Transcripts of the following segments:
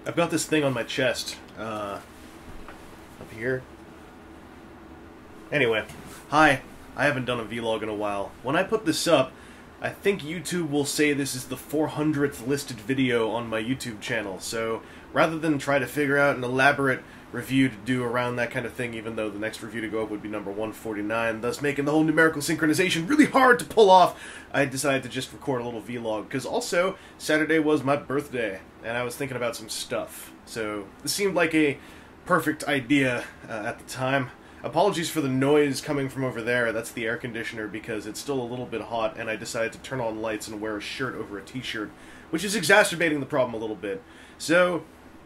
I've got this thing on my chest, up here. Anyway, hi. I haven't done a vlog in a while. When I put this up, I think YouTube will say this is the 400th listed video on my YouTube channel, so rather than try to figure out an elaborate review to do around that kind of thing, even though the next review to go up would be number 149, thus making the whole numerical synchronization really hard to pull off, I decided to just record a little vlog, because also, Saturday was my birthday, and I was thinking about some stuff, so this seemed like a perfect idea at the time. Apologies for the noise coming from over there, that's the air conditioner, because it's still a little bit hot, and I decided to turn on lights and wear a shirt over a t-shirt, which is exacerbating the problem a little bit. So,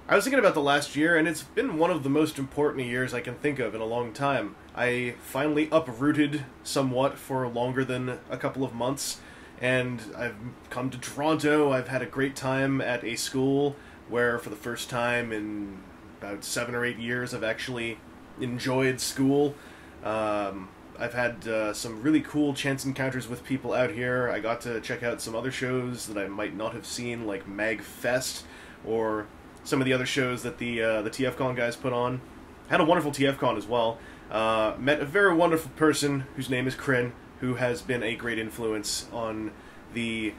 I was thinking about the last year, and it's been one of the most important years I can think of in a long time. I finally uprooted somewhat for longer than a couple of months, and I've come to Toronto. I've had a great time at a school where, for the first time in about 7 or 8 years, I've actually enjoyed school. I've had some really cool chance encounters with people out here. I got to check out some other shows that I might not have seen, like MagFest, or some of the other shows that the TFCon guys put on. Had a wonderful TFCon as well. Met a very wonderful person whose name is Kryn, who has been a great influence on the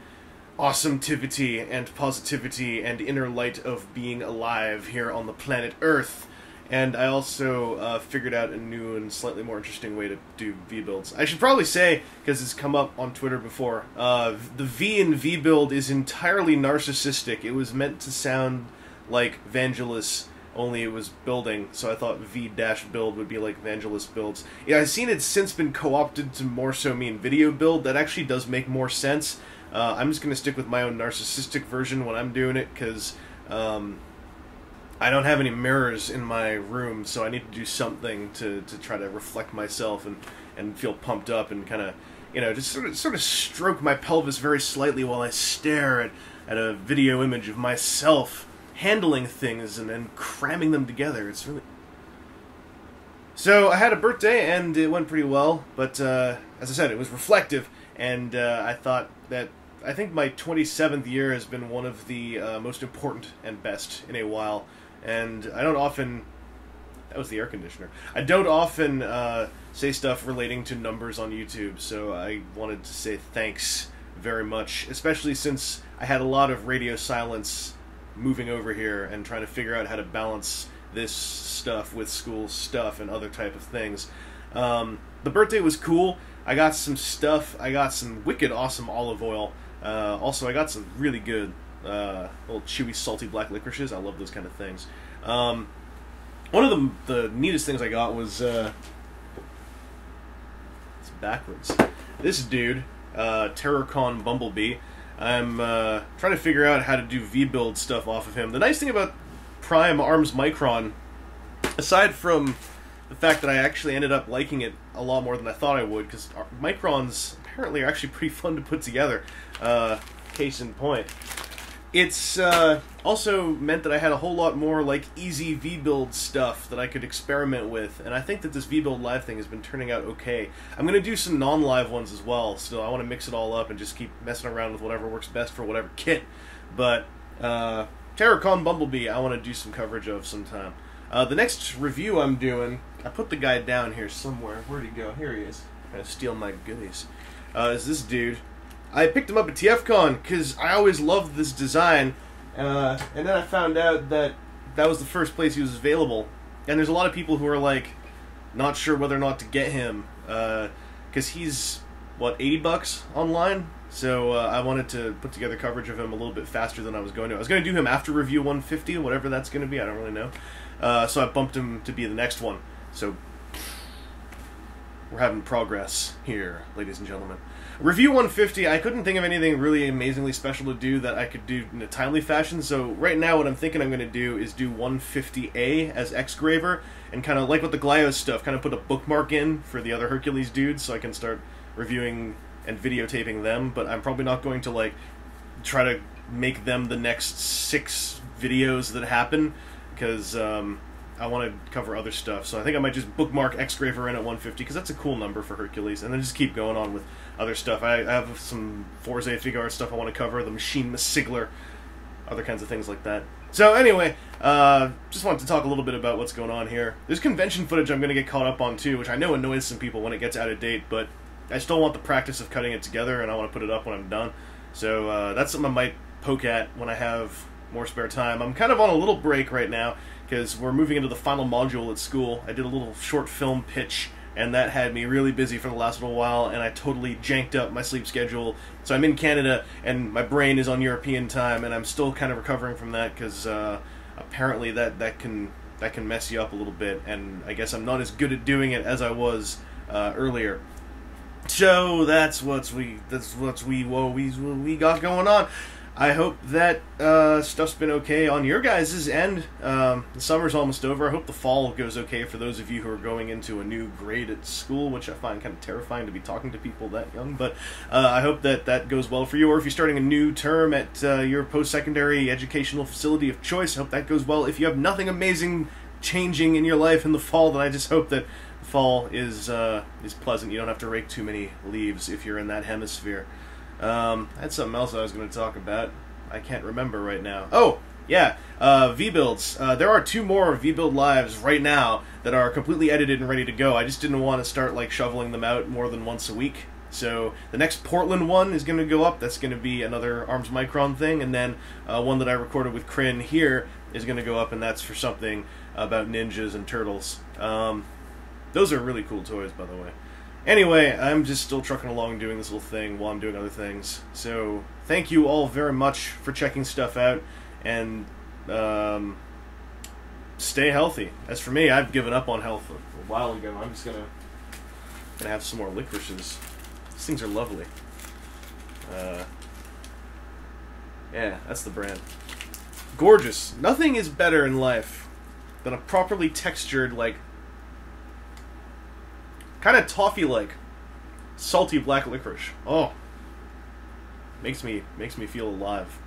awesometivity and positivity and inner light of being alive here on the planet Earth. And I also figured out a new and slightly more interesting way to do V-builds. I should probably say, because it's come up on Twitter before, the V in V-build is entirely narcissistic. It was meant to sound like Vangelus, only it was building, so I thought V-build would be like Vangelus builds. Yeah, I've seen it's since been co-opted to more so mean video build. That actually does make more sense. I'm just going to stick with my own narcissistic version when I'm doing it, because I don't have any mirrors in my room, so I need to do something to try to reflect myself and feel pumped up and kind of, you know, just sort of stroke my pelvis very slightly while I stare at a video image of myself handling things and cramming them together. It's really... So I had a birthday and it went pretty well, but as I said, it was reflective, and I thought that I think my 27th year has been one of the most important and best in a while. And I don't often... That was the air conditioner. I don't often say stuff relating to numbers on YouTube, so I wanted to say thanks very much, especially since I had a lot of radio silence moving over here and trying to figure out how to balance this stuff with school stuff and other type of things. The birthday was cool. I got some stuff. I got some wicked awesome olive oil. Also, I got some really good little chewy, salty black licorices. I love those kind of things. One of the neatest things I got was it's backwards. This dude, TerrorCon Bumblebee. I'm trying to figure out how to do V-build stuff off of him. The nice thing about Prime Arms Micron, aside from the fact that I actually ended up liking it a lot more than I thought I would, because Microns apparently are actually pretty fun to put together. Case in point. It's also meant that I had a whole lot more like easy V-build stuff that I could experiment with, and I think that this V-build live thing has been turning out okay. I'm going to do some non-live ones as well, so I want to mix it all up and just keep messing around with whatever works best for whatever kit. But TerrorCon Bumblebee I want to do some coverage of sometime. The next review I'm doing, I put the guy down here somewhere. Where'd he go? Here he is. Trying to steal my goodies. Is this dude. I picked him up at TFCon because I always loved this design, and then I found out that that was the first place he was available. And there's a lot of people who are like, not sure whether or not to get him, because he's, what, $80 online? So I wanted to put together coverage of him a little bit faster than I was going to. I was going to do him after review 150, whatever that's going to be, I don't really know. So I bumped him to be the next one. So we're having progress here, ladies and gentlemen. Review 150, I couldn't think of anything really amazingly special to do that I could do in a timely fashion, so right now what I'm thinking I'm going to do is do 150A as Xgraver, and kind of like with the Glyos stuff, kind of put a bookmark in for the other Hercules dudes so I can start reviewing and videotaping them, but I'm probably not going to like try to make them the next 6 videos that happen, because I want to cover other stuff, so I think I might just bookmark Xgraver in at 150, because that's a cool number for Hercules, and then just keep going on with other stuff. I have some Forza Figure stuff I want to cover, the Machine Sigler, other kinds of things like that. So anyway, just wanted to talk a little bit about what's going on here. There's convention footage I'm going to get caught up on too, which I know annoys some people when it gets out of date, but I still want the practice of cutting it together, and I want to put it up when I'm done. So that's something I might poke at when I have more spare time. I'm kind of on a little break right now, because we're moving into the final module at school. I did a little short film pitch, and that had me really busy for the last little while, and I totally janked up my sleep schedule. So I'm in Canada, and my brain is on European time, and I'm still kind of recovering from that, because apparently that can mess you up a little bit, and I guess I'm not as good at doing it as I was earlier. So that's what we got going on. I hope that stuff's been okay on your guys' end. The summer's almost over. I hope the fall goes okay for those of you who are going into a new grade at school, which I find kind of terrifying to be talking to people that young. But I hope that goes well for you. Or if you're starting a new term at your post-secondary educational facility of choice, I hope that goes well. If you have nothing amazing changing in your life in the fall, then I just hope that fall is pleasant. You don't have to rake too many leaves if you're in that hemisphere. I had something else I was going to talk about. I can't remember right now. Oh, yeah, V-Builds. There are 2 more V-Build lives right now that are completely edited and ready to go. I just didn't want to start like shoveling them out more than once a week. So the next Portland one is going to go up. That's going to be another Arms Micron thing. And then one that I recorded with Kryn here is going to go up, and that's for something about ninjas and turtles. Those are really cool toys, by the way. Anyway, I'm just still trucking along doing this little thing while I'm doing other things. So, thank you all very much for checking stuff out, and stay healthy. As for me, I've given up on health a while ago. I'm just gonna have some more licorices. These things are lovely. Yeah, that's the brand. Gorgeous. Nothing is better in life than a properly textured, like, kind of toffee-like, salty black licorice. Oh, makes me feel alive.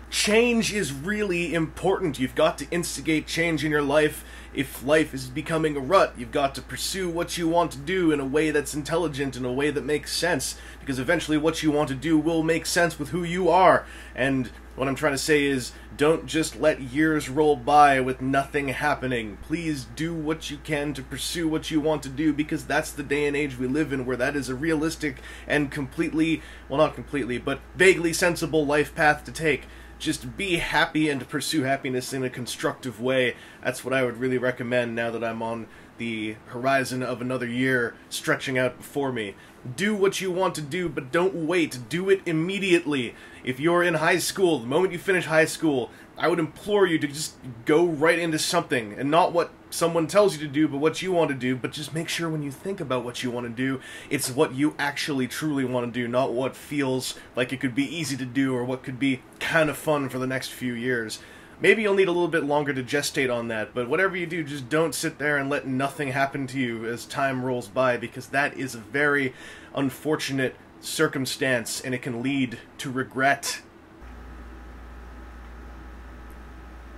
Change is really important. You've got to instigate change in your life. If life is becoming a rut, you've got to pursue what you want to do in a way that's intelligent, in a way that makes sense, because eventually what you want to do will make sense with who you are. And what I'm trying to say is, don't just let years roll by with nothing happening. Please do what you can to pursue what you want to do, because that's the day and age we live in, where that is a realistic and completely, well, not completely, but vaguely sensible life path to take. Just be happy and pursue happiness in a constructive way. That's what I would really recommend now that I'm on the horizon of another year stretching out before me. Do what you want to do, but don't wait. Do it immediately. If you're in high school, the moment you finish high school, I would implore you to just go right into something, and not what someone tells you to do, but what you want to do. But just make sure when you think about what you want to do, it's what you actually truly want to do, not what feels like it could be easy to do or what could be kind of fun for the next few years. Maybe you'll need a little bit longer to gestate on that, but whatever you do, just don't sit there and let nothing happen to you as time rolls by, because that is a very unfortunate circumstance, and it can lead to regret.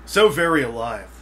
So very alive.